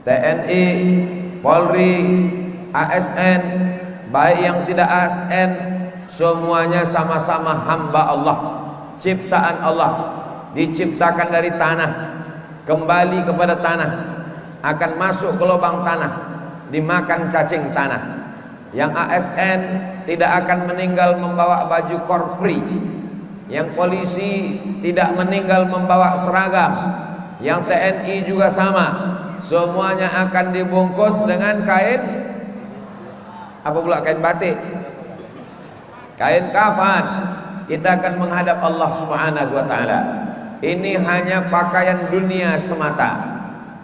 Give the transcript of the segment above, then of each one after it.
TNI, Polri, ASN, baik yang tidak ASN, semuanya sama-sama hamba Allah, ciptaan Allah, diciptakan dari tanah, kembali kepada tanah, akan masuk ke lubang tanah, dimakan cacing tanah. Yang ASN tidak akan meninggal membawa baju korpri, yang polisi tidak meninggal membawa seragam, yang TNI juga sama, semuanya akan dibungkus dengan kain apa pula? Kain batik, kain kafan. Kita akan menghadap Allah Subhanahu wa ta'ala. Ini hanya pakaian dunia semata,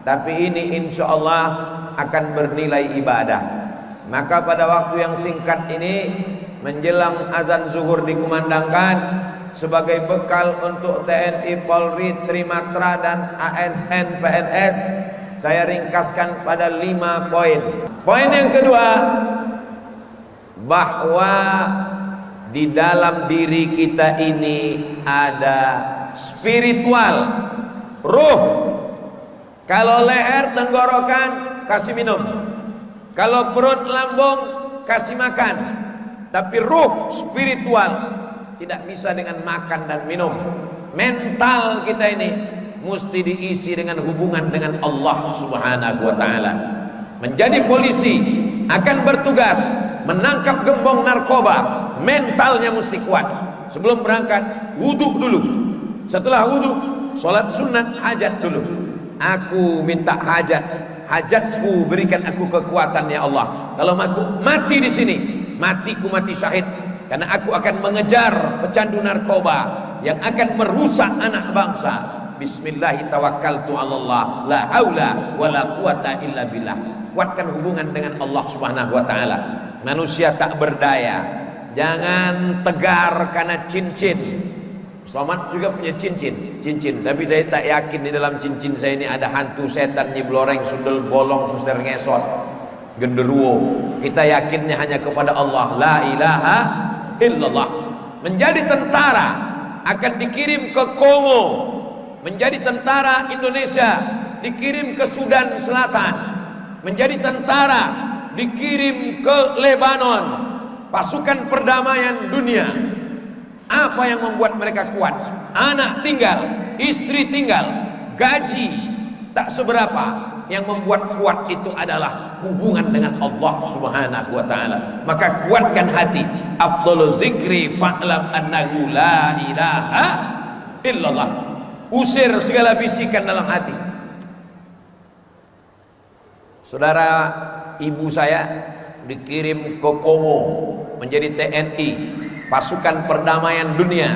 tapi ini insya Allah akan bernilai ibadah. Maka pada waktu yang singkat ini, menjelang azan zuhur dikumandangkan, sebagai bekal untuk TNI, Polri, Trimatra dan ASN, PNS, saya ringkaskan pada 5 poin. Poin yang kedua, bahwa di dalam diri kita ini ada spiritual, ruh. Kalau leher, tenggorokan, kasih minum. Kalau perut, lambung, kasih makan. Tapi ruh, spiritual, tidak bisa dengan makan dan minum. Mental kita ini mesti diisi dengan hubungan dengan Allah Subhanahu wa ta'ala. Menjadi polisi akan bertugas menangkap gembong narkoba, mentalnya mesti kuat. Sebelum berangkat, wudhu dulu. Setelah wudhu, sholat sunat hajat dulu. Aku minta hajat, hajatku berikan aku kekuatan ya Allah. Kalau aku mati di sini, matiku mati syahid, karena aku akan mengejar pecandu narkoba yang akan merusak anak bangsa. Bismillahirrahmanirrahim. La haula wala quwata illa billah. Kuatkan hubungan dengan Allah Subhanahu wa ta'ala. Manusia tak berdaya. Jangan tegar karena cincin. Selamat juga punya cincin, tapi saya tak yakin di dalam cincin saya ini ada hantu setan, nyibloreng, sundel bolong, suster ngesot, genderuwo. Kita yakinnya hanya kepada Allah. La ilaha illallah. Menjadi tentara akan dikirim ke Kongo. Menjadi tentara Indonesia dikirim ke Sudan Selatan. Menjadi tentara dikirim ke Lebanon, pasukan perdamaian dunia. Apa yang membuat mereka kuat? Anak tinggal, istri tinggal, gaji tak seberapa. Yang membuat kuat itu adalah hubungan dengan Allah Subhanahu wa ta'ala. Maka kuatkan hati. Afdalu zikri fa'lam annahu la ilaha illallah. Usir segala bisikan dalam hati. Saudara, ibu saya dikirim ke Kongo menjadi TNI, pasukan perdamaian dunia.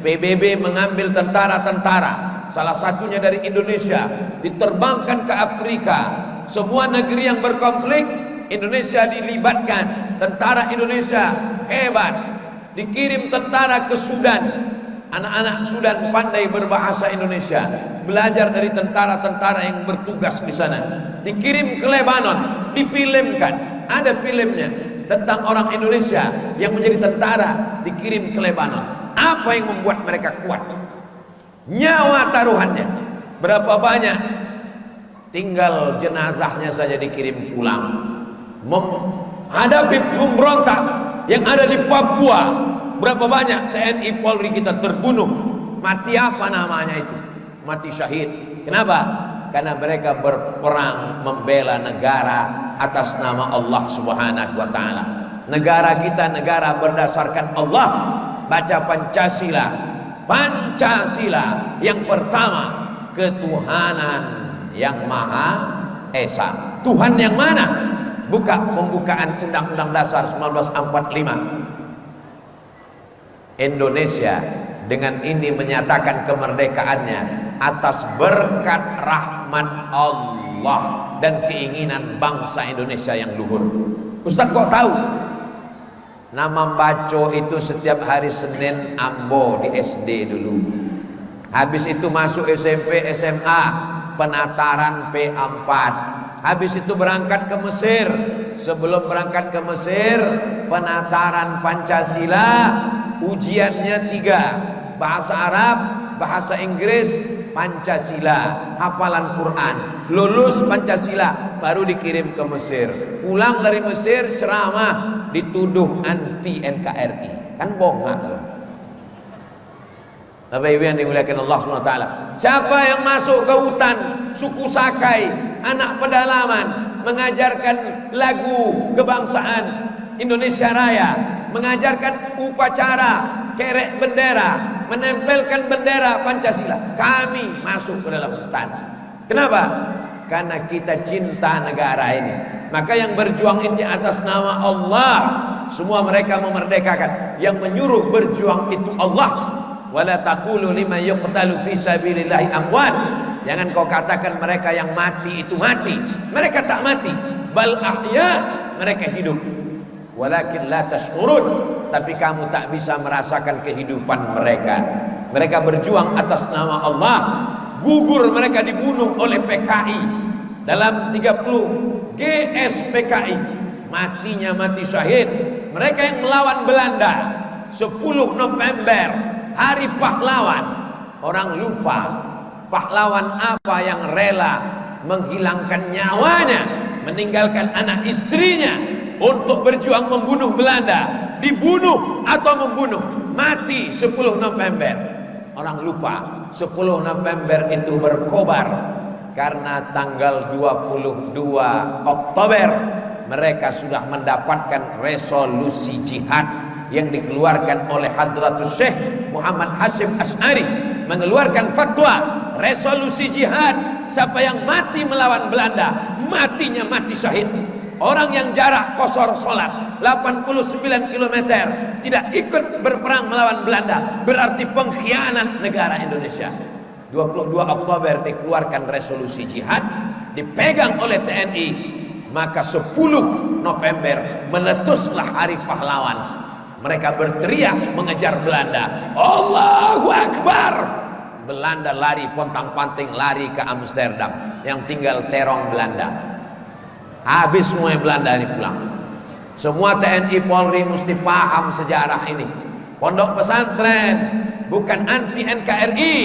PBB mengambil tentara-tentara, salah satunya dari Indonesia, diterbangkan ke Afrika. Semua negeri yang berkonflik, Indonesia dilibatkan. Tentara Indonesia hebat. Dikirim tentara ke Sudan. Anak-anak Sudan pandai berbahasa Indonesia, belajar dari tentara-tentara yang bertugas di sana. Dikirim ke Lebanon, difilmkan. Ada filmnya tentang orang Indonesia yang menjadi tentara dikirim ke Lebanon. Apa yang membuat mereka kuat? Nyawa taruhannya. Berapa banyak? Tinggal jenazahnya saja dikirim pulang. Menghadapi pemberontak yang ada di Papua. Berapa banyak TNI Polri kita terbunuh? Mati apa namanya itu? Mati syahid. Kenapa? Karena mereka berperang membela negara atas nama Allah Subhanahu wa ta'ala. Negara kita negara berdasarkan Allah. Baca Pancasila. Pancasila yang pertama, ketuhanan yang Maha Esa. Tuhan yang mana? Buka pembukaan Undang-Undang Dasar 1945. Indonesia dengan ini menyatakan kemerdekaannya atas berkat rahmat Allah dan keinginan bangsa Indonesia yang luhur. Ustaz kok tahu? Nama Baco itu setiap hari Senin ambo di SD dulu. Habis itu masuk SMP, SMA, penataran P4. Habis itu berangkat ke Mesir. Sebelum berangkat ke Mesir, penataran Pancasila. Ujiannya 3, bahasa Arab, bahasa Inggris, Pancasila, hafalan Quran, lulus Pancasila, baru dikirim ke Mesir. Pulang dari Mesir ceramah, dituduh anti NKRI. Kan bongkak. Bapak Ibu yang dimuliakan Allah SWT, siapa yang masuk ke hutan suku Sakai, anak pedalaman, mengajarkan lagu kebangsaan Indonesia Raya, mengajarkan upacara kerek bendera, menempelkan bendera Pancasila, kami masuk ke dalam hutan. Kenapa? Karena kita cinta negara ini. Maka yang berjuang ini atas nama Allah, semua mereka memerdekakan. Yang menyuruh berjuang itu Allah. Wala taqulu liman yuqtalu fi sabilillahi amwat. Jangan kau katakan mereka yang mati itu mati. Mereka tak mati, bal ahya, mereka hidup. Walakin la tash'urun, tapi kamu tak bisa merasakan kehidupan mereka. Mereka berjuang atas nama Allah. Gugur mereka dibunuh oleh PKI dalam 30 GS PKI. Matinya mati syahid. Mereka yang melawan Belanda 10 November, Hari Pahlawan. Orang lupa pahlawan apa yang rela menghilangkan nyawanya, meninggalkan anak istrinya untuk berjuang membunuh Belanda, dibunuh atau membunuh, mati 10 November. Orang lupa 10 November itu berkobar karena tanggal 22 Oktober mereka sudah mendapatkan resolusi jihad yang dikeluarkan oleh Hadratus Syekh Muhammad Hasyim Asy'ari, mengeluarkan fatwa resolusi jihad. Siapa yang mati melawan Belanda, matinya mati syahid. Orang yang jarak kosor sholat 89 km tidak ikut berperang melawan Belanda, berarti pengkhianat negara Indonesia. 22 Oktober dikeluarkan resolusi jihad, dipegang oleh TNI. Maka 10 November meletuslah Hari Pahlawan. Mereka berteriak mengejar Belanda, Allahu Akbar. Belanda lari pontang-panting, lari ke Amsterdam. Yang tinggal terong Belanda. Habis semua Belanda ini pulang. Semua TNI Polri mesti paham sejarah ini. Pondok pesantren bukan anti NKRI.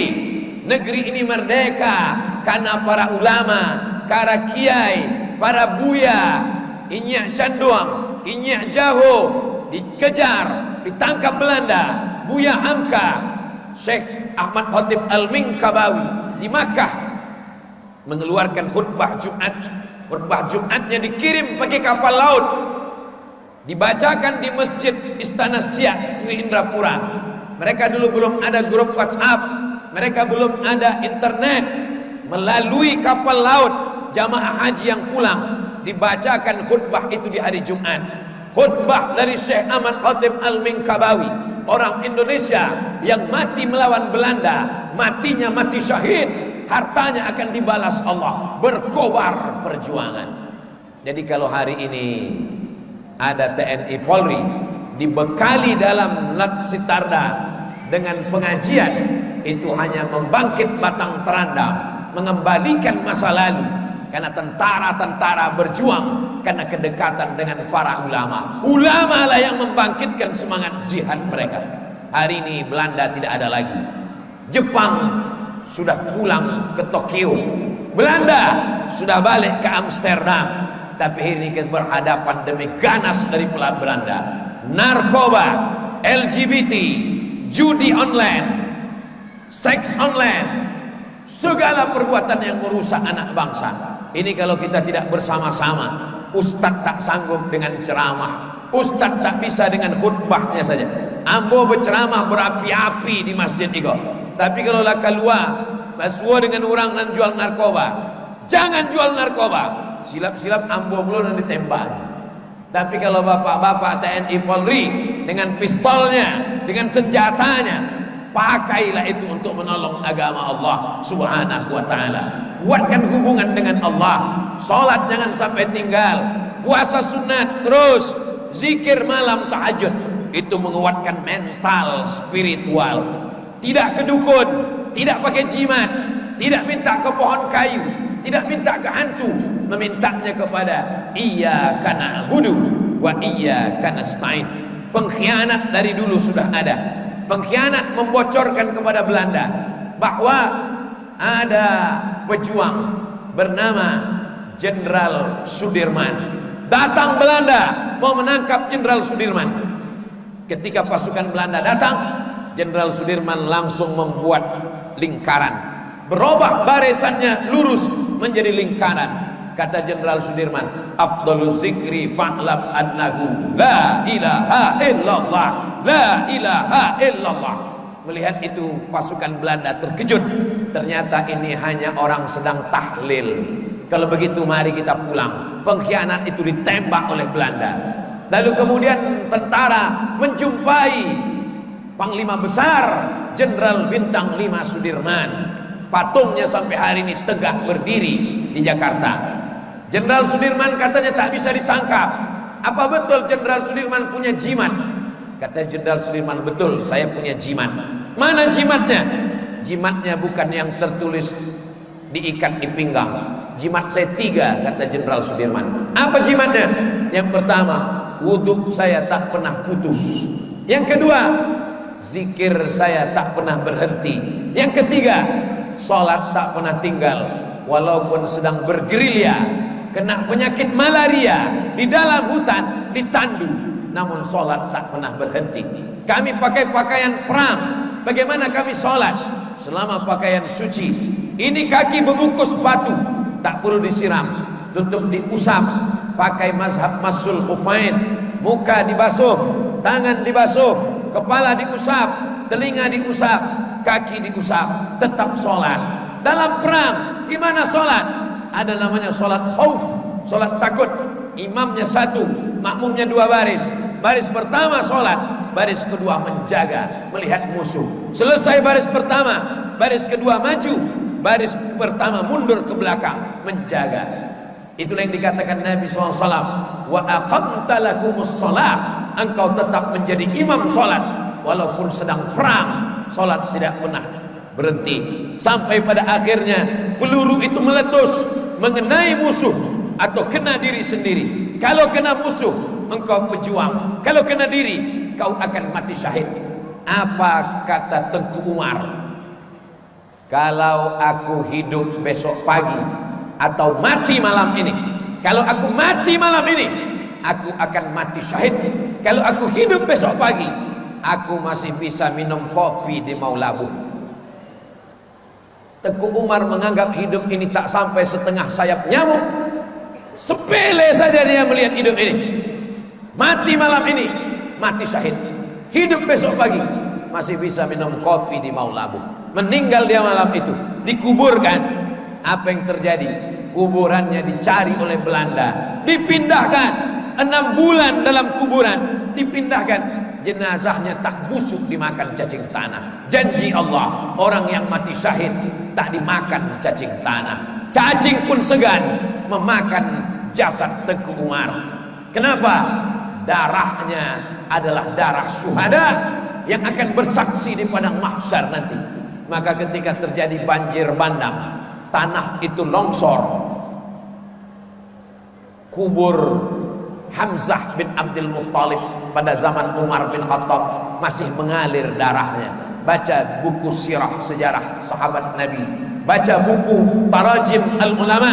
Negeri ini merdeka karena para ulama, para kiai, para buya, Inyak Canduang, Inyak Jaho dikejar, ditangkap Belanda. Buya Hamka, Syekh Ahmad Khatib Al-Minkabawi di Makkah mengeluarkan khutbah Jumat. Khutbah Jumatnya dikirim pakai kapal laut, dibacakan di Masjid Istana Siak Sri Indrapura. Mereka dulu belum ada grup WhatsApp, mereka belum ada internet. Melalui kapal laut jamaah haji yang pulang dibacakan khutbah itu di hari Jumat. Khutbah dari Syekh Ahmad Khatib Al-Minkabawi, orang Indonesia yang mati melawan Belanda, matinya mati syahid, hartanya akan dibalas Allah, berkobar perjuangan. Jadi kalau hari ini ada TNI Polri dibekali dalam Lat Sitarda dengan pengajian, itu hanya membangkit batang terandam, mengembalikan masa lalu. Karena tentara-tentara berjuang karena kedekatan dengan para ulama. Ulama lah yang membangkitkan semangat jihad mereka. Hari ini Belanda tidak ada lagi. Jepang sudah pulang ke Tokyo. Belanda sudah balik ke Amsterdam. Tapi ini kita berhadapan demi ganas dari Belanda. Narkoba, LGBT, judi online, seks online, segala perbuatan yang merusak anak bangsa. Ini kalau kita tidak bersama-sama, ustadz tak sanggup dengan ceramah, ustadz tak bisa dengan khutbahnya saja. Ambo berceramah berapi-api di masjid itu. Tapi kalau lah keluar basua dengan orang dan jual narkoba, jangan jual narkoba. Silap-silap ambo belum dan ditembak. Tapi kalau bapak-bapak TNI Polri dengan pistolnya, dengan senjatanya, pakailah itu untuk menolong agama Allah Subhanahu wa ta'ala. Kuatkan hubungan dengan Allah. Salat jangan sampai tinggal. Puasa sunat terus. Zikir malam tahajud. Itu menguatkan mental spiritual. Tidak ke dukun, tidak pakai jimat, tidak minta ke pohon kayu, tidak minta ke hantu, memintanya kepada iyyaka na'budu wa iyyaka nasta'in. Pengkhianat dari dulu sudah ada. Pengkhianat membocorkan kepada Belanda bahwa ada pejuang bernama Jenderal Sudirman. Datang Belanda mau menangkap Jenderal Sudirman. Ketika pasukan Belanda datang, Jenderal Sudirman langsung membuat lingkaran, berubah barisannya lurus menjadi lingkaran. Kata Jenderal Sudirman, afdalul zikri fa'lam annahu la ilaha illallah, la ilaha illallah. Melihat itu pasukan Belanda terkejut, ternyata ini hanya orang sedang tahlil. Kalau begitu mari kita pulang. Pengkhianat itu ditembak oleh Belanda. Lalu kemudian tentara menjumpai Panglima Besar Jenderal Bintang 5 Sudirman. Patungnya sampai hari ini tegak berdiri di Jakarta. Jenderal Sudirman katanya tak bisa ditangkap. Apa betul Jenderal Sudirman punya jimat? Kata Jenderal Sudirman, betul, saya punya jimat. Mana jimatnya? Jimatnya bukan yang tertulis diikat di pinggang. Jimat saya 3, kata Jenderal Sudirman. Apa jimatnya? Yang pertama, wudhu saya tak pernah putus. Yang kedua, zikir saya tak pernah berhenti. Yang ketiga, sholat tak pernah tinggal. Walaupun sedang bergerilya, kena penyakit malaria di dalam hutan, ditandu, namun sholat tak pernah berhenti. Kami pakai pakaian perang, bagaimana kami sholat? Selama pakaian suci. Ini kaki berbungkus batu, tak perlu disiram, tutup diusap, pakai mazhab masul khufain. Muka dibasuh, tangan dibasuh, kepala diusap, telinga diusap, kaki diusap, tetap sholat. Dalam perang, gimana sholat? Ada namanya sholat khauf, sholat takut. Imamnya 1, makmumnya 2 baris. Baris pertama sholat, baris kedua menjaga, melihat musuh. Selesai baris pertama, baris kedua maju, baris pertama mundur ke belakang, menjaga. Itulah yang dikatakan Nabi SAW, wa aqamta lakumus sholat, engkau tetap menjadi imam sholat walaupun sedang perang. Sholat tidak pernah berhenti sampai pada akhirnya peluru itu meletus mengenai musuh atau kena diri sendiri. Kalau kena musuh, engkau pejuang. Kalau kena diri, kau akan mati syahid. Apa kata Tengku Umar? Kalau aku hidup besok pagi atau mati malam ini, kalau aku mati malam ini, aku akan mati syahid. Kalau aku hidup besok pagi, aku masih bisa minum kopi di Maulabu. Tengku Umar menganggap hidup ini tak sampai setengah sayap nyamuk. Sepele saja dia melihat hidup ini. Mati malam ini, mati syahid. Hidup besok pagi, masih bisa minum kopi di Maulabu. Meninggal dia malam itu, dikuburkan. Apa yang terjadi? Kuburannya dicari oleh Belanda, dipindahkan. 6 bulan dalam kuburan, dipindahkan. Jenazahnya tak busuk dimakan cacing tanah. Janji Allah, orang yang mati syahid tak dimakan cacing tanah. Cacing pun segan memakan jasad Tengku Umar. Kenapa? Darahnya adalah darah syuhada yang akan bersaksi di padang mahsyar nanti. Maka ketika terjadi banjir bandang, tanah itu longsor, kubur Hamzah bin Abdul Muttalib pada zaman Umar bin Khattab masih mengalir darahnya. Baca buku sirah sejarah sahabat Nabi, baca buku tarajim al-ulama,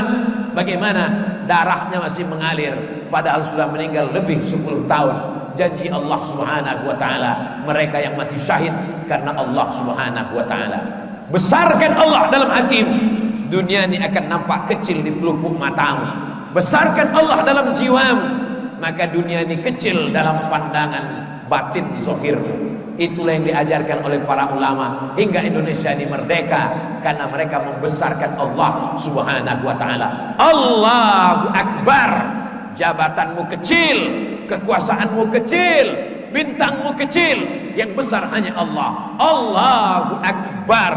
bagaimana darahnya masih mengalir padahal sudah meninggal lebih 10 tahun. Janji Allah Subhanahu wa taala, mereka yang mati syahid karena Allah Subhanahu wa taala. Besarkan Allah dalam hatimu, dunia ini akan nampak kecil di pelupuk matamu. Besarkan Allah dalam jiwamu, maka dunia ini kecil dalam pandangan batin zahirmu. Itulah yang diajarkan oleh para ulama hingga Indonesia ini merdeka, karena mereka membesarkan Allah Subhanahu wa taala. Allahu Akbar. Jabatanmu kecil, kekuasaanmu kecil, bintangmu kecil, yang besar hanya Allah. Allahu Akbar.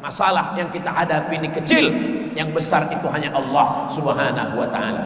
Masalah yang kita hadapi ini kecil, yang besar itu hanya Allah Subhanahu wa taala.